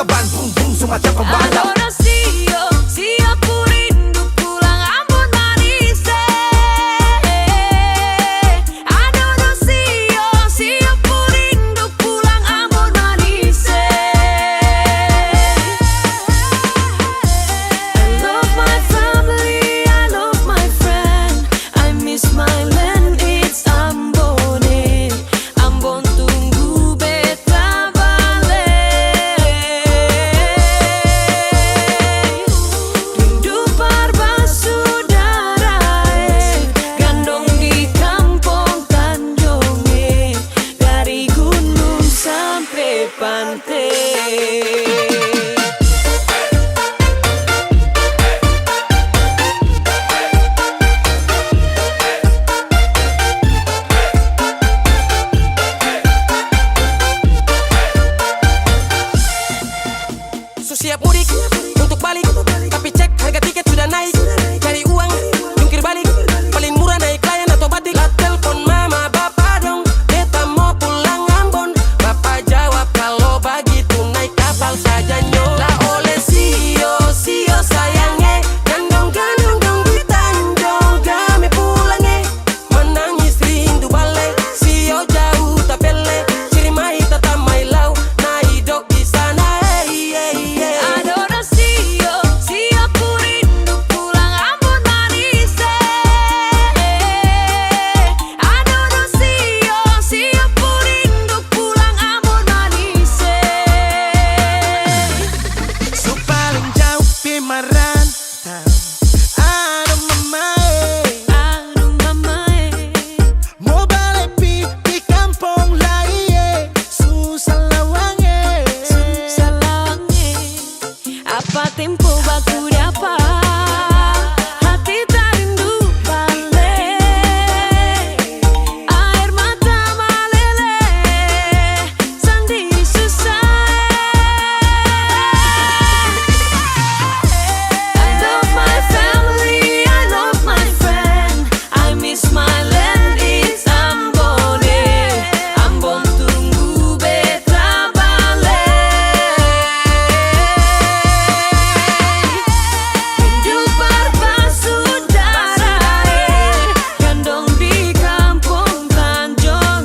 ke Bandung, semacam pembalap. Adorasio, siap ku rindu pulang Ambon manis. Adorasio, siap ku rindu pulang Ambon manis. I love my family, I love my friend, I miss my land, it's Ambon. Ambon tunggu beta balik. Rindu parbasaudara, gandong di kampung Tanjung, dari gunung sampai pantai. Siap mudik untuk balik, tapi cek harga tiket sudah naik. Cari uang, jungkir balik, paling murah naik layan atau batik. Lah telepon mama bapak dong, beta mau pulang Ambon. Bapak jawab kalau begitu naik kapal saja nyo. Lah oleh sio sayangnya, gandong dong di Tanjung kami pulangnya. Menangis rindu balik, sio jauh tak pele, Cirimai tetap mai lau, na hidup di sana. Adorasio, siap ku rindu pulang Ambon manis. Adorasio, siap ku rindu pulang Ambon manis. So paling jauh pi merantau, aduh mamae, mau balik pi di kampung lain, susah lawange. Apa tempo baku dapat, hati tak rindu balik. Air mata meleleh, sendiri susah. I love my family, I love my friend, I miss my land, it's Ambon. Ambon tunggu beta balik. Rindu parbasaudara, gandong di kampung Tanjung,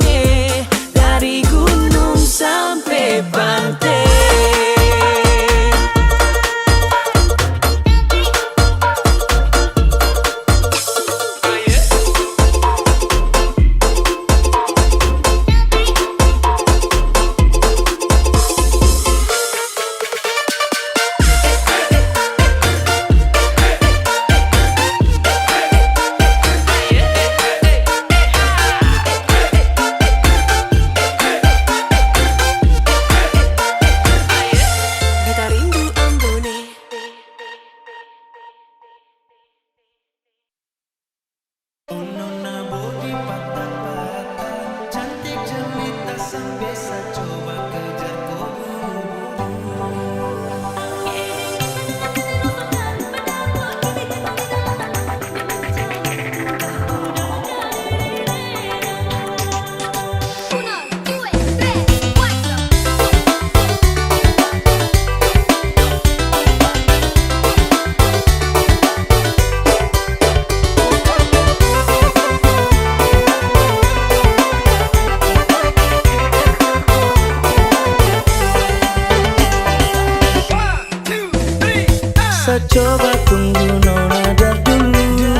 dari gunung sampai pantai. Beta rindu Ambon. Nona bodi patah-patah, cantik jelita sampai saya coba kejar kau buru-buru. Saya coba tunggu nona dari dulu,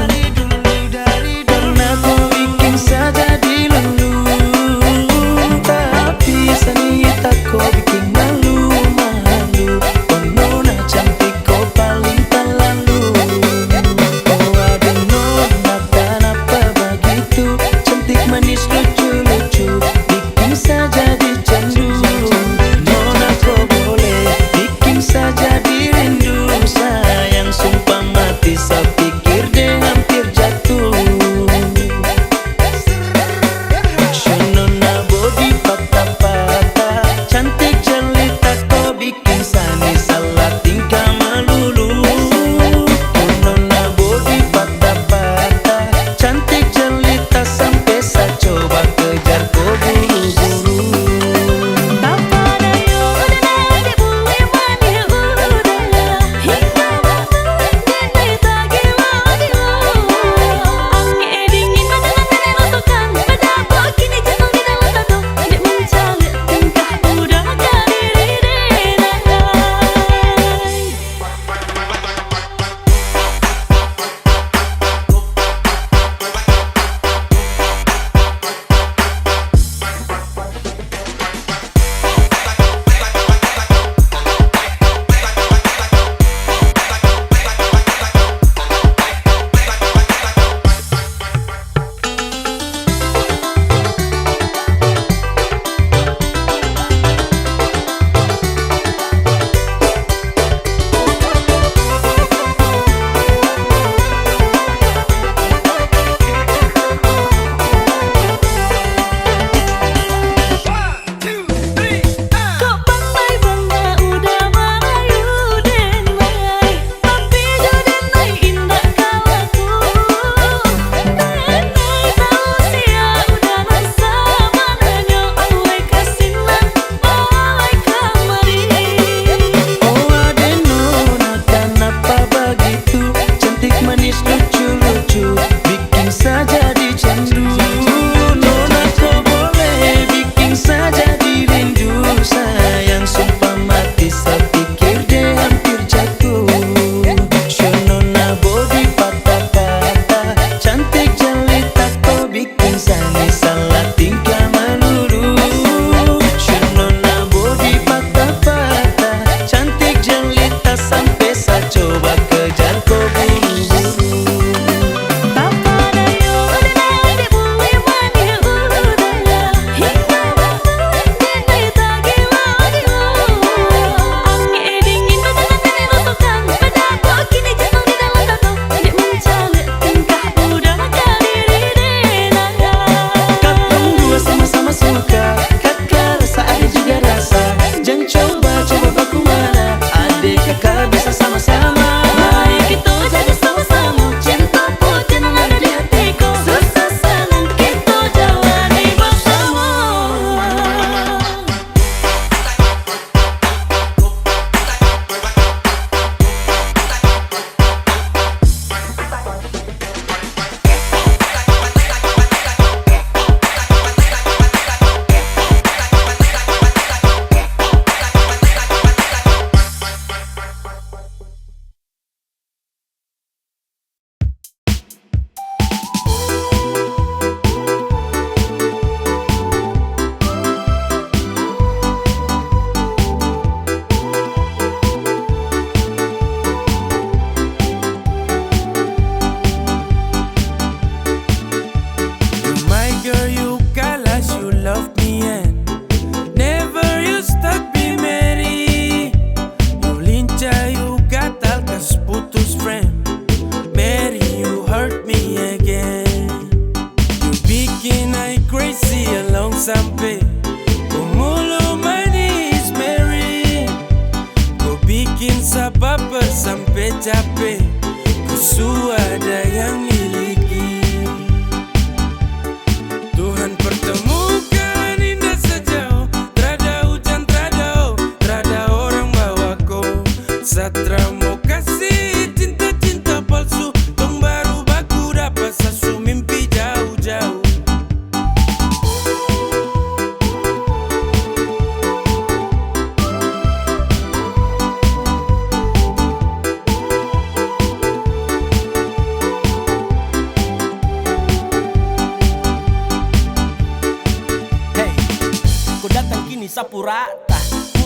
karena kau bikin saya jadi lulu. Tapi sanita kau bikin malu. Oh nona cantik kau paling terlalu. Oh ada nona kenapa begitu, cantik manis lucu-lucu, bikin saya jadi candu. Nona kau boleh bikin saya jadi rindu, sayang sumpah.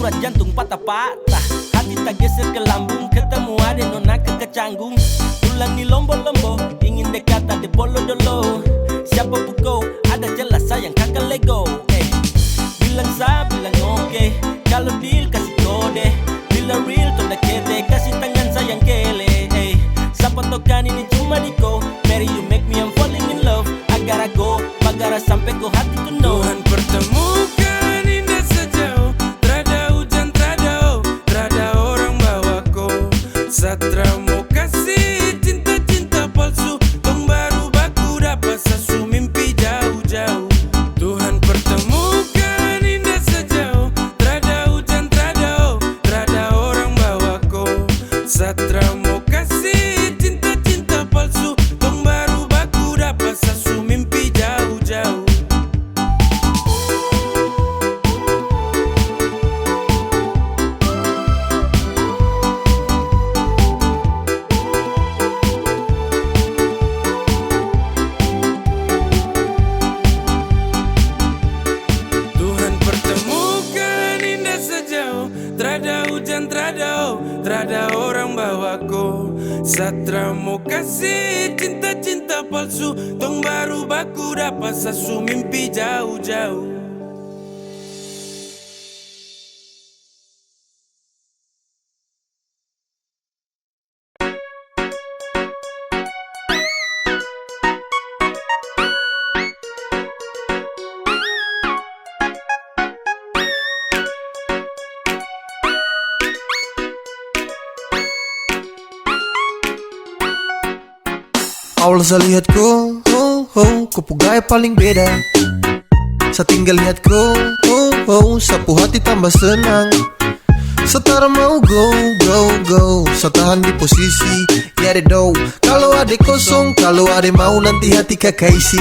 urat jantung patah-patah. Hati tak geser ke lambung, ketemu ada nona kecanggung. Pulang di lombo-lombo, ingin dekat ada bolo-dolo. Siapa buko, ada jelas sayang kakak Lego. Bilang sa, bilang oke. Kalau deal kasih kode, bila real tanda kete, kasih tangan sayang kele. Siapa tokan ini cuma diko. Mary you make me I'm falling in love. Agar go, bagara sampai ko hati to know. Tuhan pertemukan indah sejauh, trada hujan, trada orang bawa ko. Satra mau kasih cinta-cinta palsu, tong baru baku dapat sasu mimpi jauh-jauh. Tuhan pertemukan indah sejauh, trada hujan, trada orang bawa ko. Satra mau kasih cinta-cinta palsu, tong baru baku dapat sasu mimpi jauh-jauh. Tuhan pertemukan indah sejauh, trada hujan, trada orang bawa ko. Satra mau kasih cinta-cinta palsu, tong baru baku dapat sasu mimpi jauh-jauh. Awal saya lihat kau, kau gaya paling beda. Saya tinggal lihat kau, sapu hati tambah senang. Setara mau go, saya tahan di posisi. Ya ada do, kalau ada kosong, kalau ada mau nanti hati kakak isi.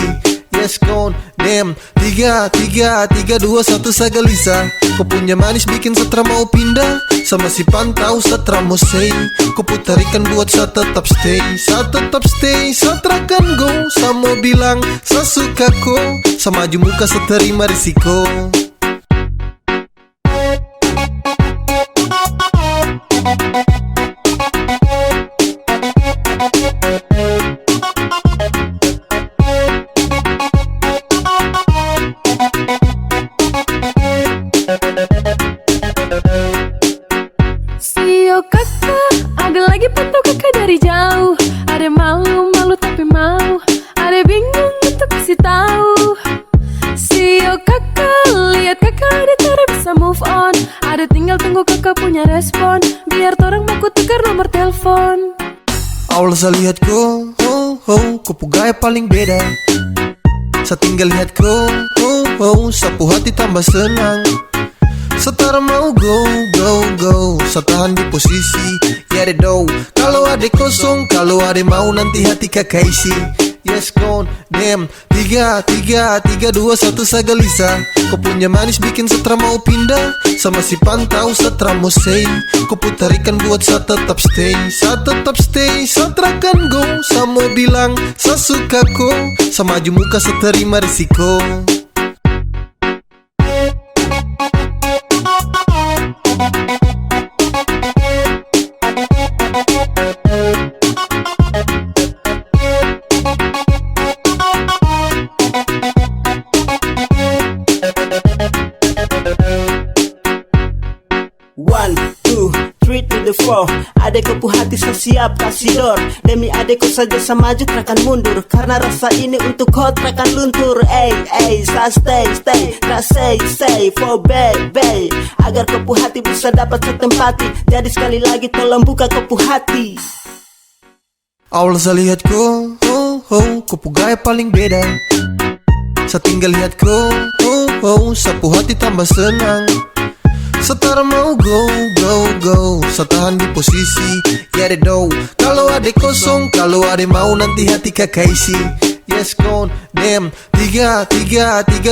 Yes gone, damn, 3, 2, 1 saya gelisah. Kau punya manis bikin setra mau pindah. Sama si pantau setra mau say. Kau putarikan buat saya tetap stay. Saya tetap stay, setra kan go. Saya mau bilang, saya suka kau. Sama maju muka saya terima risiko. Sio kakak, ada lagi pantau kakak dari jauh. Ada malu tapi mau. Ada bingung untuk kasih tahu. Sio kakak, lihat kakak ada cara bisa move on. Ada tinggal tunggu kakak punya respon. Biar torang mau tukar nomor telepon. Awal saya lihat kau, kau gaya paling beda. Saya tinggal lihat kau, sapu hati tambah senang. Setara mau go, saya tahan di posisi. Ya ada do, kalau ada kosong, kalau ada mau nanti hati kakak isi. Yes gone, damn, 3, 2, 1 saya gelisah. Kau punya manis bikin setra mau pindah. Sama si pantau setra mau say. Kau putarikan buat saya tetap stay. Saya tetap stay, setra kan go. Saya mau bilang, saya suka kau. Sama maju muka saya terima risiko. One, two, three to the four. Adekku hati saya siap kasih door. Demi adekku saja saya maju takkan mundur. Karena rasa ini untuk kau takkan luntur. Saya stay, tak say for baby. Agar kau hati bisa dapat setempati. Jadi sekali lagi tolong buka kau hati. Awal saya lihat kau, kau gaya paling beda. Saya tinggal lihat kau, sapu hati tambah senang. Setara mau go, saya tahan di posisi. Ya ada do, kalau ada kosong, kalau ada mau nanti hati kakak isi. Yes gone, damn, 3, 2,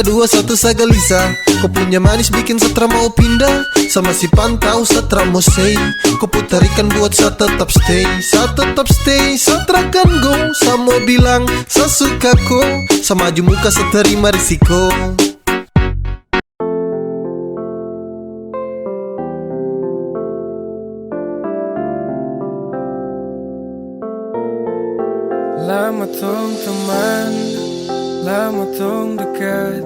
1 saya gelisah. Kau punya manis bikin setra mau pindah. Sama si pantau setra mau say. Kau putarikan buat saya tetap stay. Saya tetap stay, setra kan go. Saya mau bilang, saya suka kau. Sama maju muka saya terima risiko. Lama tong teman, lama tong dekat,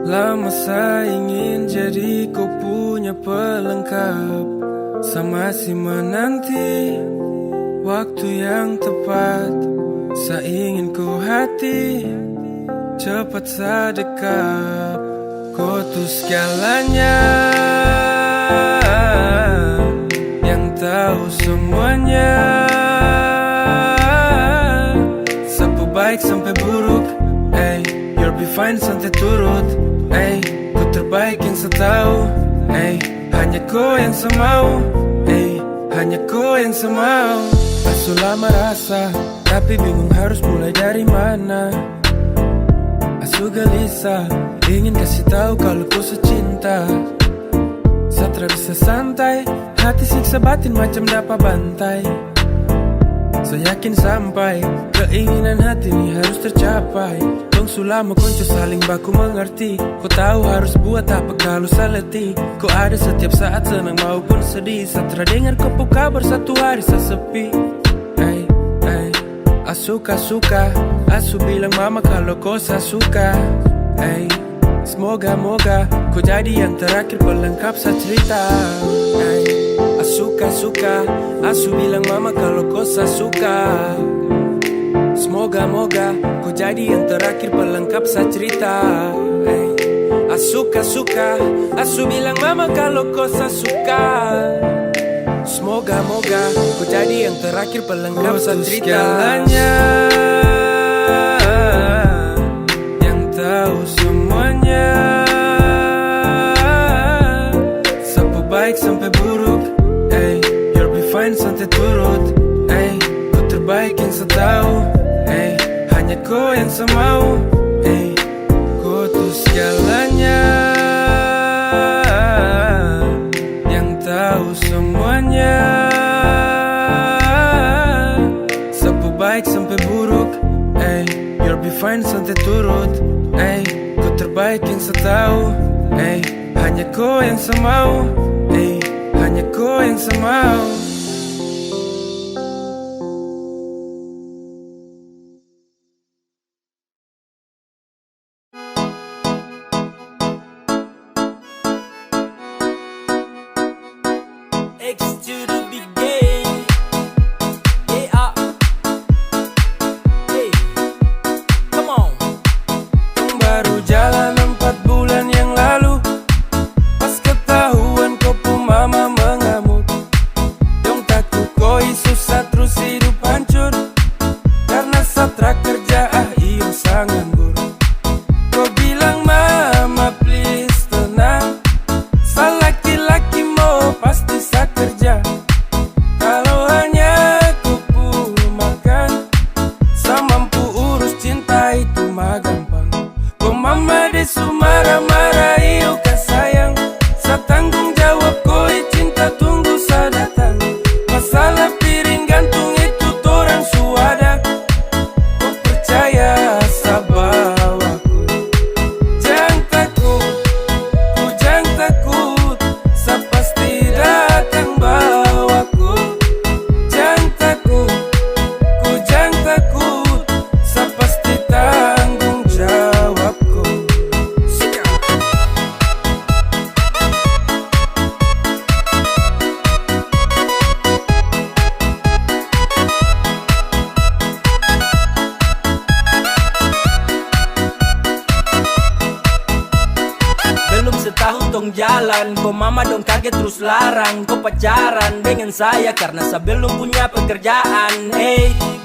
lama saya ingin jadi kau punya pelengkap. Sama si menanti waktu yang tepat, saya ingin kau hati cepat sedekap. Kau tuh segalanya, yang tahu semuanya. Sapu baik sampai buruk, you'll be fine santai turut, kau terbaik yang saya tahu, hanya kau yang saya mau, hanya kau yang saya mau. Tak lama rasa, tapi bingung harus mulai dari mana. Asu gelisah, ingin kasih tahu kalau kau secinta. Satra bisa santai, hati siksa batin macam dapat bantai. Saya yakin sampai, keinginan hati ini harus tercapai. Dong sulama konco saling baku mengerti. Kau tahu harus buat apa kalau seleti. Kau ada setiap saat senang maupun sedih. Satra dengar kau kabar satu hari saya sepi. Suka, asu bilang mama kalau kau saya suka. Semoga kau jadi yang terakhir pelengkap saya cerita. Suka, asu bilang mama kalau kau saya suka. Semoga kau jadi yang terakhir pelengkap saya cerita. Suka, asu bilang mama kalau kau saya suka. Semoga kau jadi yang terakhir pelengkap saya cerita. Segalanya, yang tahu semuanya. Sapu baik sampai buruk, you'll be fine santai turut, kau terbaik yang saya tahu, hanya kau yang saya mau, kau tuh segalanya, yang tahu semuanya. Sapu baik sampai buruk, you'll be fine santai turut, kau terbaik yang saya tahu, hanya kau yang saya mau, hanya kau yang saya mau. X to the big game. Yeah. Hey. Come on. Baru jalan 4 bulan yang lalu, pas ketahuan kau pun mama mengamuk. Dong takut kau susah terus hidup hancur, karena satra kerja iyo sangat buruk. Kau bilang mama please tenang, laki-laki mau pasti saya kerja. Kalau hanya ku makan, saya mampu urus cinta itu mah gampang. Kau mama desu marah-marah iyo kan sayang, saya tanggung jawab kau cinta tunggu saya datang. Masalah piring gantung itu torang suada, kau percaya saya bawaku. Jangan takut, ku jangan takut, saya pasti datang bawaku. Jangan takut, ku jangan takut, saya pasti tanggung jawabku. Belum setahun tong jalan, kau mama dong kaget terus larang. Kau pacaran dengan saya karena saya belum punya pekerjaan.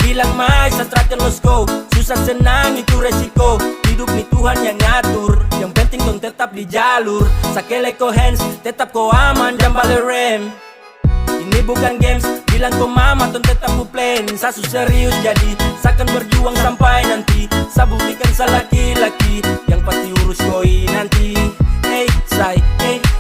Bilang mai saya terakhir los go, susah senang itu resiko. Hidup nih Tuhan yang ngatur, yang penting dong tetap di jalur. Sakele ko hands, tetap kau aman dan balik rem. Ini bukan games, bilang kau mama ton tetap ku plan. Saya serius jadi, saya akan berjuang sampai nanti. Saya buktikan saya laki-laki, yang pasti urus koi nanti.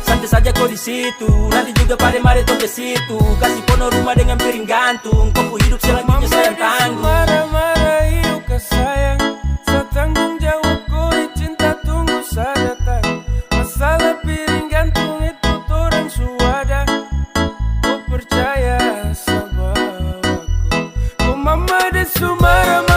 Santai saja kau di situ, nanti juga pada mari tong ke situ. Kasih pono rumah dengan piring gantung, kau hidup selanjutnya saya yang tanggung. Marah-marah iyo ke sayang, saya tanggung jawab kau cinta tunggu saya datang. Masalah piring gantung itu torang suada, kau percaya sama aku. Kau mama desu marah-marah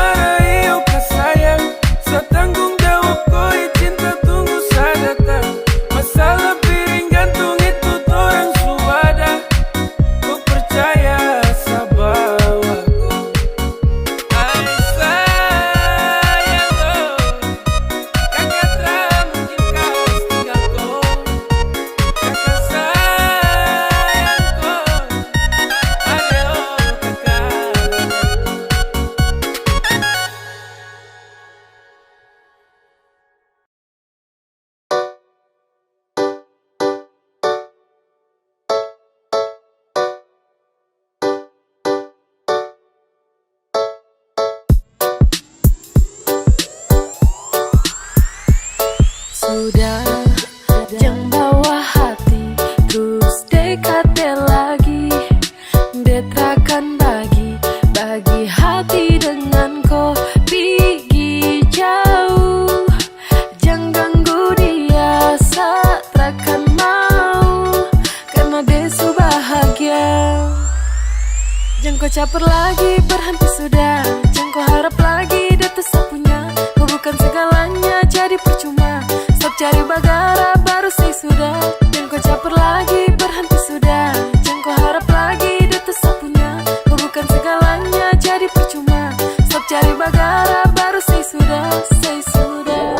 sudah, jangan bawa hati terus dekati lagi. Detrakan bagi hati dengan kau pergi jauh. Jangan ganggu dia saat takkan mau, karena dia su bahagia. Jangan kau caper lagi, berhenti sudah. Jangan kau harap lagi dia tak punya. Kau bukan segalanya, jadi percuma. Stop cari bagara, baru say sudah. Jangan kau caper lagi, berhenti sudah. Jangan kau harap lagi dia tak punya. Kau bukan segalanya, jadi percuma. Stop cari bagara, baru say sudah, say sudah.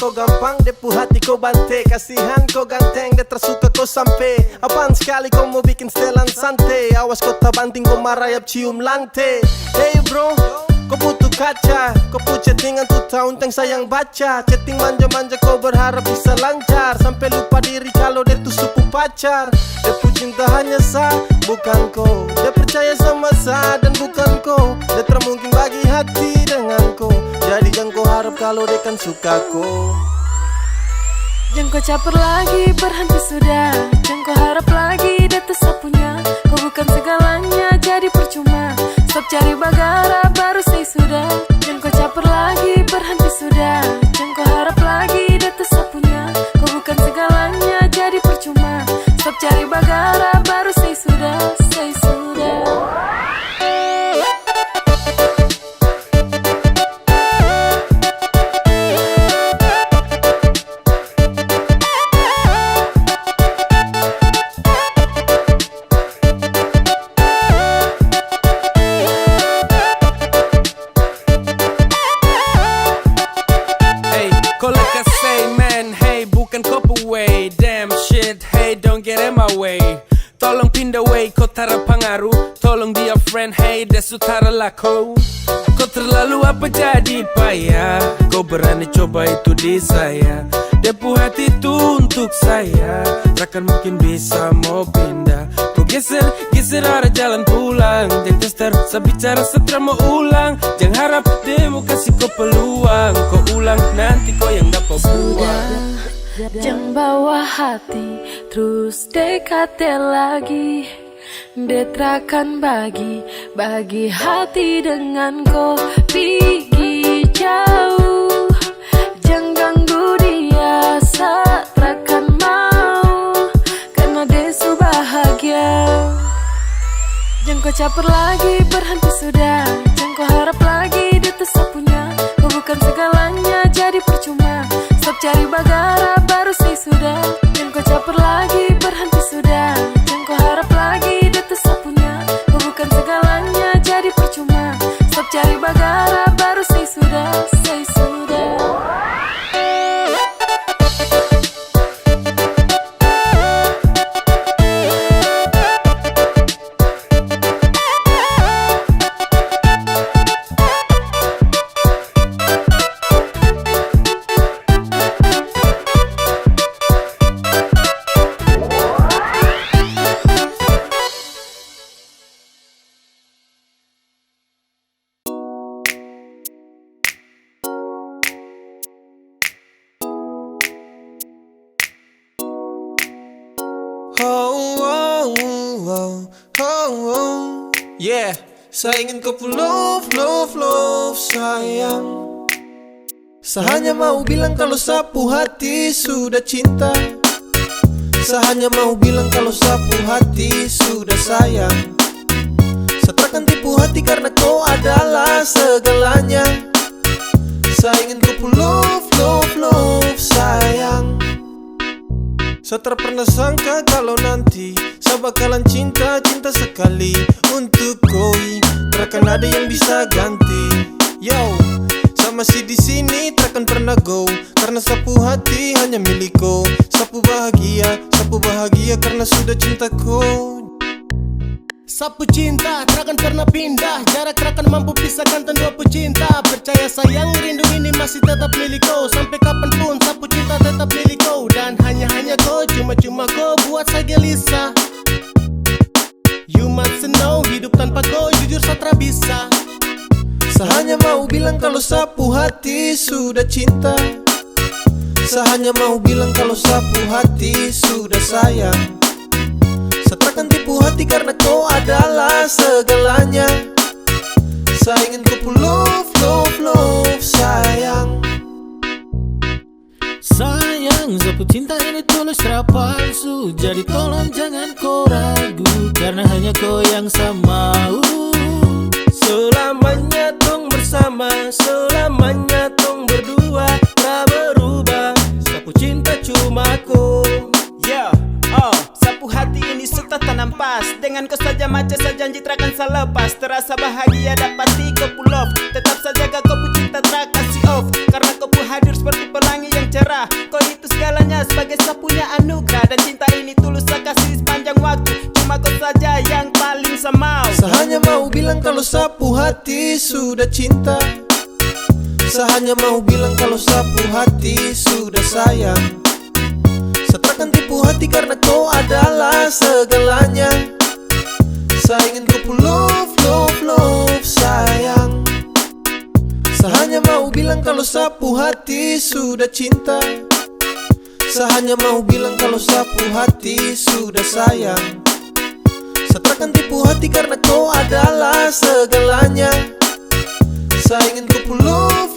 Kau gampang, depu hati kau bante. Kasihan kau ganteng, dia tersuka kau sampai. Apaan sekali kau mau bikin setelan santai. Awas kau tak banting, kau marayap cium lantai. Hey bro, kau butuh kaca. Kau punya chattingan 2 tahun teng sayang baca. Chatting manja-manja kau berharap bisa lancar. Sampai lupa diri kalau dia tuh suku pacar. Depu cinta hanya sah, bukan kau. Dia percaya sama sah dan bukan kau. Dia tak mungkin bagi hati dengan kau. Jadi jangan kau harap kalau dia kan suka kau. Jangan kau caper lagi, berhenti sudah. Jangan kau harap lagi dia tak punya. Kau bukan segalanya, jadi percuma. Stop cari bagara, baru say sudah. Jangan kau caper lagi, berhenti sudah. Jangan kau harap lagi dia tak punya. Kau bukan segalanya, jadi percuma. Stop cari bagara, baru say sudah, say sudah. Tolong pindah way, kau tara pengaruh. Tolong dia friend, hey dia sutara laku. Kau terlalu apa jadi payah. Kau berani coba itu di saya. Depu hati itu untuk saya. Takkan mungkin bisa mau pindah. Kau geser arah jalan pulang. Jangan tester, sebicara setelah mau ulang. Jangan harap dia mau kasih kau peluang. Kau ulang, nanti kau yang dapat buang. Jangan bawa hati terus dekati lagi. Detrakan bagi hati dengan kau pergi jauh. Jangan ganggu dia saat takkan mau, karena dia su bahagia. Jangan kau caper lagi, berhenti sudah. Jangan kau harap lagi dia tak punya. Kau bukan segalanya, jadi percuma. Stop cari bagara, baru say sudah. Jangan kau caper lagi, berhenti sudah. Jangan kau harap lagi dia tak punya. Kau bukan segalanya, jadi percuma. Stop cari bagara, baru say sudah, say sudah. Yeah, saya ingin kau love sayang. Saya hanya mau bilang kalau sapu hati sudah cinta. Saya hanya mau bilang kalau sapu hati sudah sayang. Saya takkan tipu hati karena kau adalah segalanya. Saya ingin kau love sayang. Saya tak pernah sangka kalau nanti saya bakalan cinta sekali untuk kau. Takkan ada yang bisa ganti. Yo, saya masih di sini takkan pernah go. Karena sapu hati hanya milik kau. Sapu bahagia karena sudah cinta kau. Sapu cinta, takkan pernah pindah. Jarak takkan mampu pisahkan dua pecinta. Percaya sayang, rindu ini masih tetap milik kau. Sampai kapanpun sapu cinta tetap milik kau. Dan hanya kau, cuma kau buat saya gelisah. You must know, hidup tanpa kau jujur satra bisa. Saya hanya mau bilang kalau sapu hati sudah cinta. Saya hanya mau bilang kalau sapu hati sudah sayang. Saya takkan tipu hati karena kau adalah segalanya. Saya ingin kau love, sayang. Sayang, sapu cinta ini tulus tak palsu. Jadi tolong jangan kau ragu, karena hanya kau yang saya mau. Selamanya tong bersama, selamanya tong berdua, tak berubah. Sapu cinta cuma kau. Yeah, sapu hati ini sudah tanam pas. Dengan kau saja macam saya janji takkan saya lepas. Terasa bahagia dapati kau pull off. Tetap saja kau cinta tak kasih off. Karena kau hadir seperti pelangi yang cerah. Kau itu segalanya sebagai sapunya anugerah. Dan cinta ini tulus saya kasih sepanjang waktu. Cuma kau saja yang paling saya mau. Saya hanya mau bilang kalau sapu hati sudah cinta. Saya hanya mau bilang kalau sapu hati sudah sayang. Saya takkan tipu hati karena kau adalah segalanya. Saya ingin kau love, sayang. Saya hanya mau bilang kalau sapu hati sudah cinta. Saya hanya mau bilang kalau sapu hati sudah sayang. Saya takkan tipu hati karena kau adalah segalanya. Saya ingin kau love,